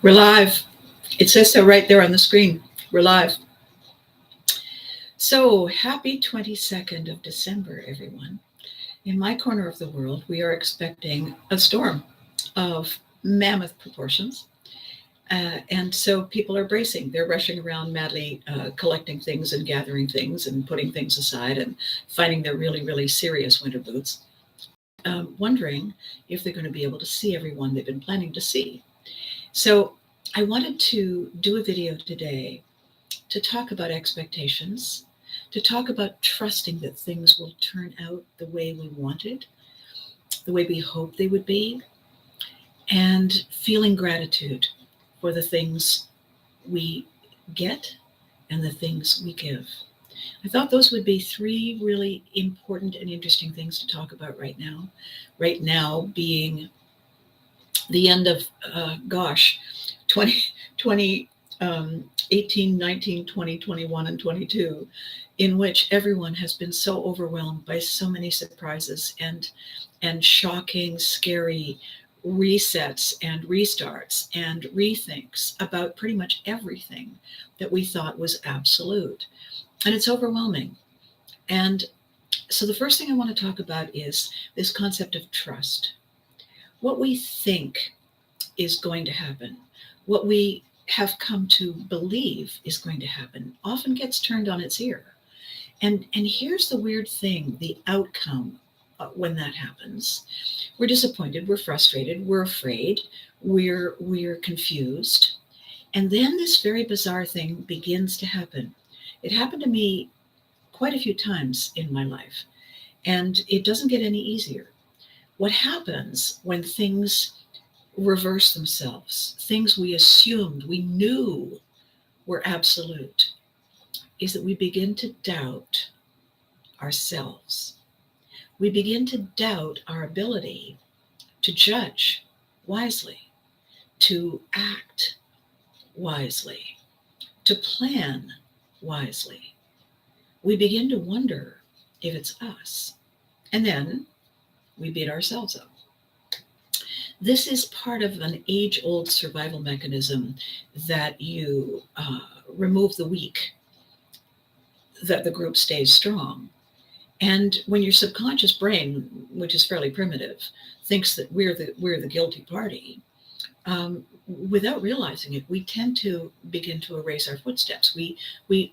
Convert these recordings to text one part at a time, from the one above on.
We're live. It says so right there on the screen. We're live. So happy 22nd of December, everyone. In my corner of the world, we are expecting a storm of mammoth proportions. And so people are bracing. They're rushing around madly, collecting things and gathering things and putting things aside and finding their really, really serious winter boots, wondering if they're going to be able to see everyone they've been planning to see. So I wanted to do a video today to talk about expectations, to talk about trusting that things will turn out the way we wanted, the way we hoped they would be, and feeling gratitude for the things we get and the things we give. I thought those would be three really important and interesting things to talk about right now. Right now being the end of, 20, 18, 19, 20, 21, and 22, in which everyone has been so overwhelmed by so many surprises and shocking, scary resets and restarts and rethinks about pretty much everything that we thought was absolute. And it's overwhelming. And so the first thing I want to talk about is this concept of trust. What we think is going to happen, what we have come to believe is going to happen, often gets turned on its ear. And here's the weird thing, the outcome when that happens. We're disappointed, we're frustrated, we're afraid, we're confused. And then this very bizarre thing begins to happen. It happened to me quite a few times in my life, and it doesn't get any easier. What happens when things reverse themselves, things we assumed, we knew were absolute, is that we begin to doubt ourselves. We begin to doubt our ability to judge wisely, to act wisely, to plan wisely. We begin to wonder if it's us. And then we beat ourselves up. This is part of an age-old survival mechanism that you remove the weak, that the group stays strong. And when your subconscious brain, which is fairly primitive, thinks that we're the guilty party, without realizing it, we tend to begin to erase our footsteps. We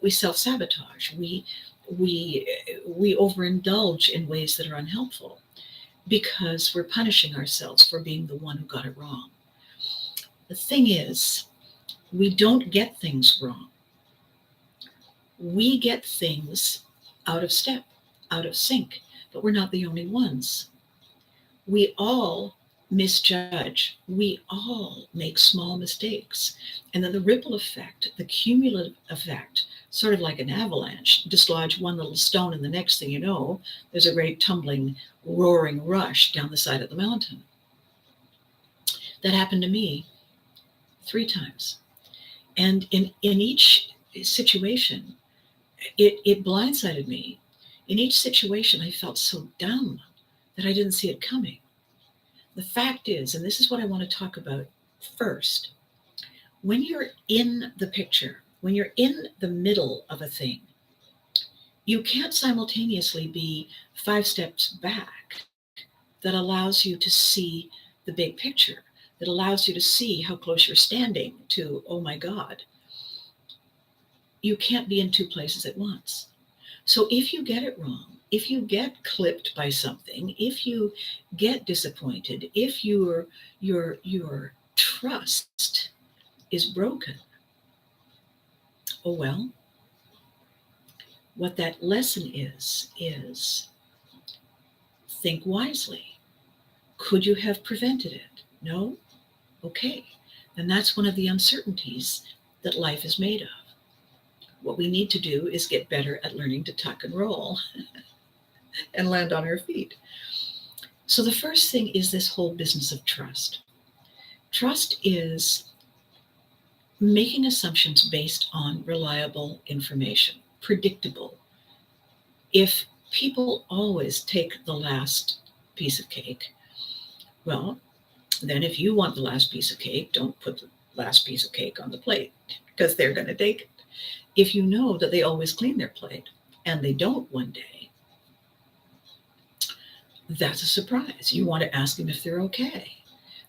self-sabotage. We overindulge in ways that are unhelpful, because we're punishing ourselves for being the one who got it wrong. The thing is, we don't get things wrong. We get things out of step, out of sync, but we're not the only ones. We all misjudge. We all make small mistakes. And then the ripple effect, the cumulative effect, sort of like an avalanche, dislodge one little stone and the next thing you know, there's a great tumbling, roaring rush down the side of the mountain. That happened to me 3 times. And in each situation, it blindsided me. In each situation, I felt so dumb that I didn't see it coming. The fact is, and this is what I want to talk about first, when you're in the picture, when you're in the middle of a thing, you can't simultaneously be 5 steps back that allows you to see the big picture, that allows you to see how close you're standing to, oh my God. You can't be in 2 places at once. So if you get it wrong, if you get clipped by something, if you get disappointed, if your trust is broken, oh well, what that lesson is think wisely. Could you have prevented it? No? Okay. Then that's one of the uncertainties that life is made of. What we need to do is get better at learning to tuck and roll and land on our feet. So the first thing is this whole business of trust. Trust is making assumptions based on reliable information, predictable. If people always take the last piece of cake, well, then if you want the last piece of cake, don't put last piece of cake on the plate because they're going to take it. If you know that they always clean their plate and they don't one day, that's a surprise. You want to ask them if they're okay.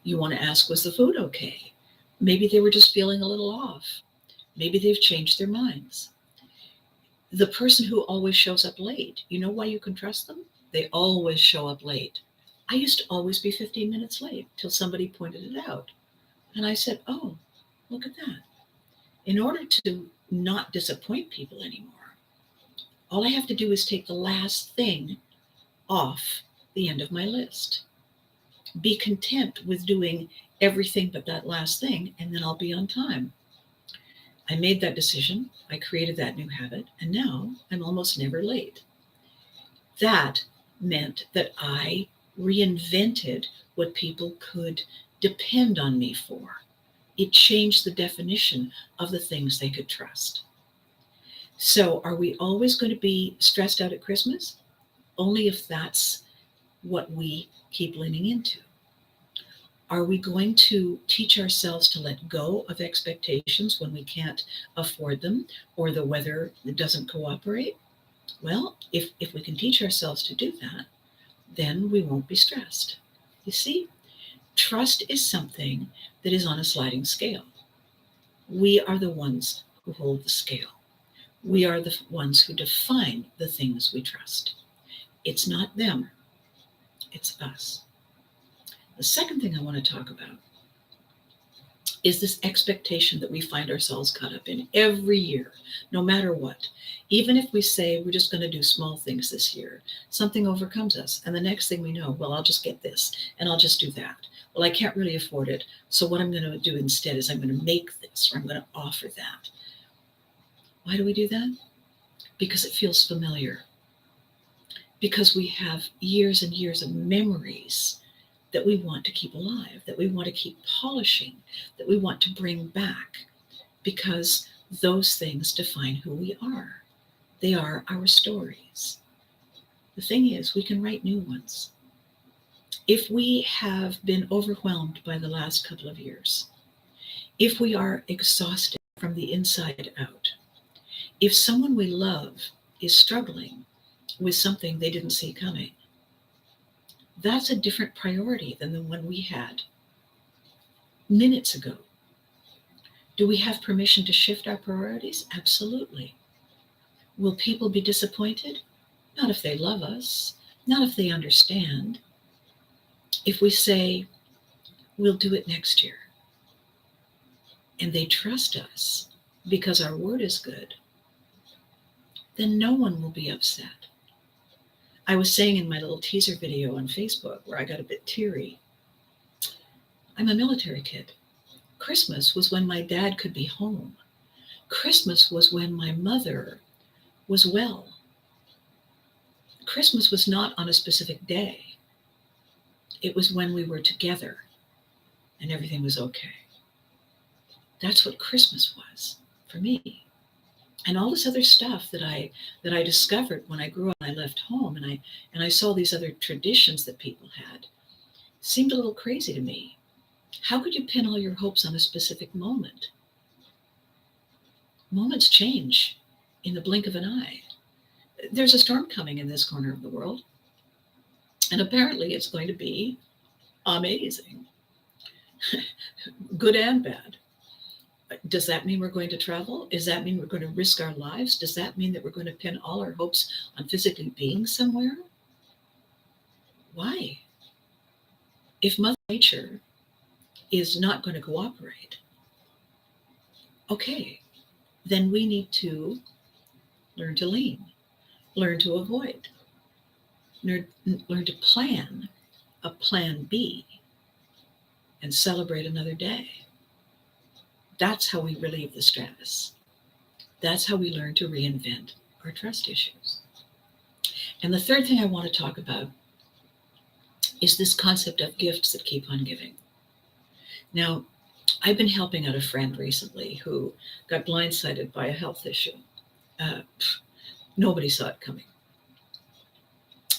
You want to ask, was the food okay? Maybe they were just feeling a little off. Maybe they've changed their minds. The person who always shows up late, you know why you can trust them? They always show up late. I used to always be 15 minutes late till somebody pointed it out. And I said, oh, look at that. In order to not disappoint people anymore, all I have to do is take the last thing off the end of my list. Be content with doing everything but that last thing, and then I'll be on time. I made that decision. I created that new habit, and now I'm almost never late. That meant that I reinvented what people could depend on me for. It changed the definition of the things they could trust. So, are we always going to be stressed out at Christmas? Only if that's what we keep leaning into. Are we going to teach ourselves to let go of expectations when we can't afford them or the weather doesn't cooperate? Well, if we can teach ourselves to do that, then we won't be stressed. You see, trust is something that is on a sliding scale. We are the ones who hold the scale. We are the ones who define the things we trust. It's not them, it's us. The second thing I want to talk about is this expectation that we find ourselves caught up in every year, no matter what. Even if we say we're just going to do small things this year, something overcomes us. And the next thing we know, well, I'll just get this and I'll just do that. Well, I can't really afford it. So what I'm going to do instead is I'm going to make this or I'm going to offer that. Why do we do that? Because it feels familiar. Because we have years and years of memories that we want to keep alive, that we want to keep polishing, that we want to bring back, because those things define who we are. They are our stories. The thing is, we can write new ones. If we have been overwhelmed by the last couple of years, if we are exhausted from the inside out, if someone we love is struggling with something they didn't see coming, that's a different priority than the one we had minutes ago. Do we have permission to shift our priorities? Absolutely. Will people be disappointed? Not if they love us, not if they understand. If we say, we'll do it next year, and they trust us because our word is good, then no one will be upset. I was saying in my little teaser video on Facebook where I got a bit teary, I'm a military kid. Christmas was when my dad could be home. Christmas was when my mother was well. Christmas was not on a specific day. It was when we were together and everything was okay. That's what Christmas was for me. And all this other stuff that I discovered when I grew up and I left home and I saw these other traditions that people had seemed a little crazy to me. How could you pin all your hopes on a specific moment? Moments change in the blink of an eye. There's a storm coming in this corner of the world, and apparently it's going to be amazing, good and bad. Does that mean we're going to travel? Does that mean we're going to risk our lives? Does that mean that we're going to pin all our hopes on physically being somewhere? Why? If Mother Nature is not going to cooperate, okay, then we need to learn to lean, learn to avoid, learn to plan a plan B and celebrate another day. That's how we relieve the stress. That's how we learn to reinvent our trust issues. And the third thing I want to talk about is this concept of gifts that keep on giving. Now, I've been helping out a friend recently who got blindsided by a health issue. Nobody saw it coming.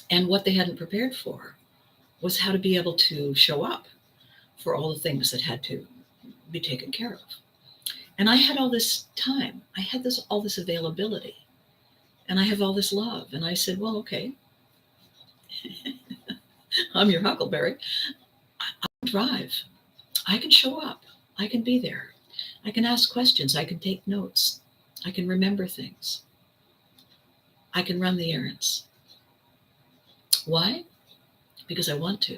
And what they hadn't prepared for was how to be able to show up for all the things that had to be taken care of. And I had all this time. I had all this availability. And I have all this love. And I said, well, okay, I'm your huckleberry. I can drive. I can show up. I can be there. I can ask questions. I can take notes. I can remember things. I can run the errands. Why? Because I want to,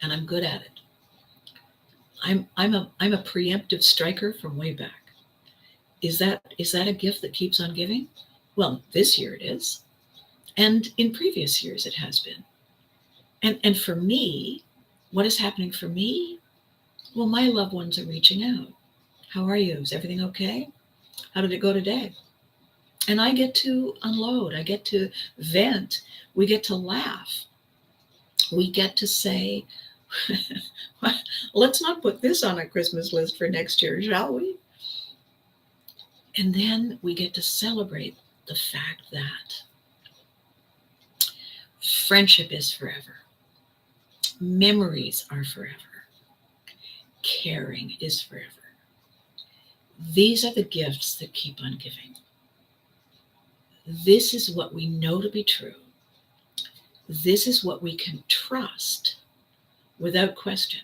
and I'm good at it. I'm a preemptive striker from way back. Is that a gift that keeps on giving? Well, this year it is, and in previous years it has been. And for me, what is happening for me? Well, my loved ones are reaching out. How are you? Is everything okay? How did it go today? And I get to unload. I get to vent. We get to laugh. We get to say, let's not put this on a Christmas list for next year, shall we? And then we get to celebrate the fact that friendship is forever. Memories are forever. Caring is forever. These are the gifts that keep on giving. This is what we know to be true. This is what we can trust without question.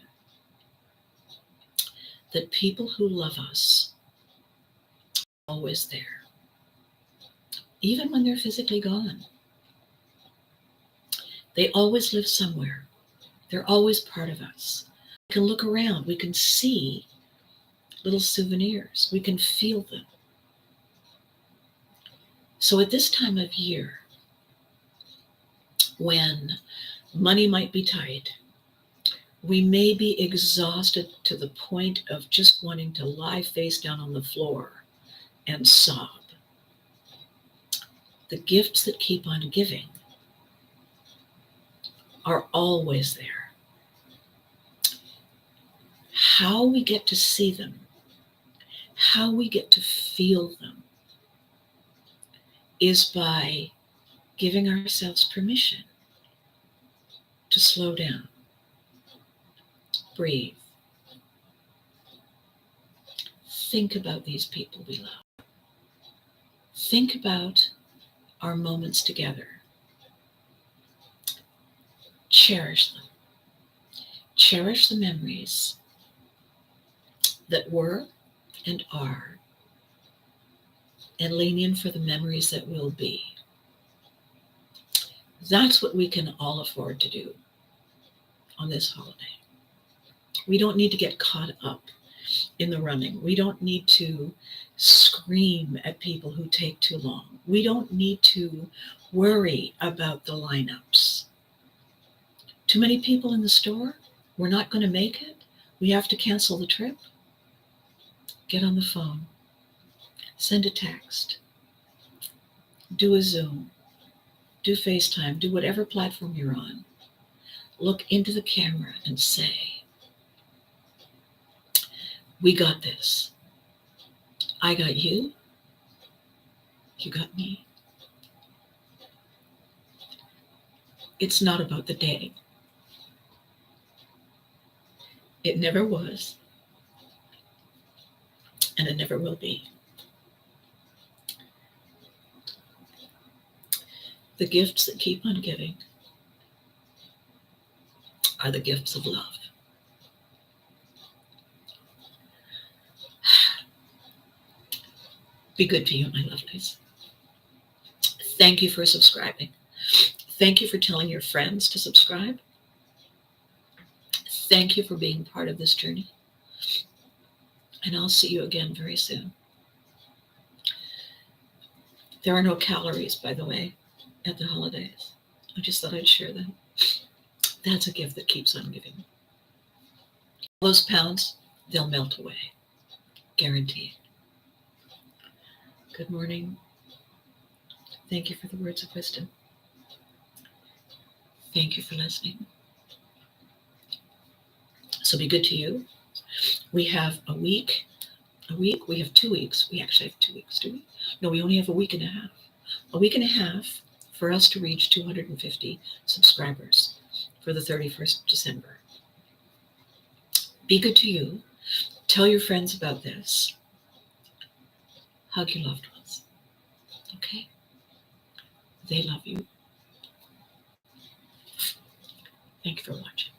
That people who love us are always there, even when they're physically gone. They always live somewhere. They're always part of us. We can look around. We can see little souvenirs. We can feel them. So at this time of year, when money might be tight, we may be exhausted to the point of just wanting to lie face down on the floor and sob. The gifts that keep on giving are always there. How we get to see them, how we get to feel them, is by giving ourselves permission to slow down, breathe, think about these people we love. Think about our moments together. Cherish them. Cherish the memories that were and are, and lean in for the memories that will be. That's what we can all afford to do on this holiday. We don't need to get caught up in the running. We don't need to scream at people who take too long. We don't need to worry about the lineups. Too many people in the store? We're not going to make it? We have to cancel the trip? Get on the phone. Send a text. Do a Zoom. Do FaceTime. Do whatever platform you're on. Look into the camera and say, we got this. I got you. You got me. It's not about the day. It never was. And it never will be. The gifts that keep on giving are the gifts of love. Be good to you, my lovelies. Thank you for subscribing. Thank you for telling your friends to subscribe. Thank you for being part of this journey. And I'll see you again very soon. There are no calories, by the way, at the holidays. I just thought I'd share that. That's a gift that keeps on giving. All those pounds, they'll melt away. Guaranteed. Good morning. Thank you for the words of wisdom. Thank you for listening. So be good to you. We have a week. We have 2 weeks. We actually have 2 weeks, do we? No, we only have a week and a half. A week and a half for us to reach 250 subscribers for the 31st of December. Be good to you. Tell your friends about this. Hug your loved ones. Okay? They love you. Thank you for watching.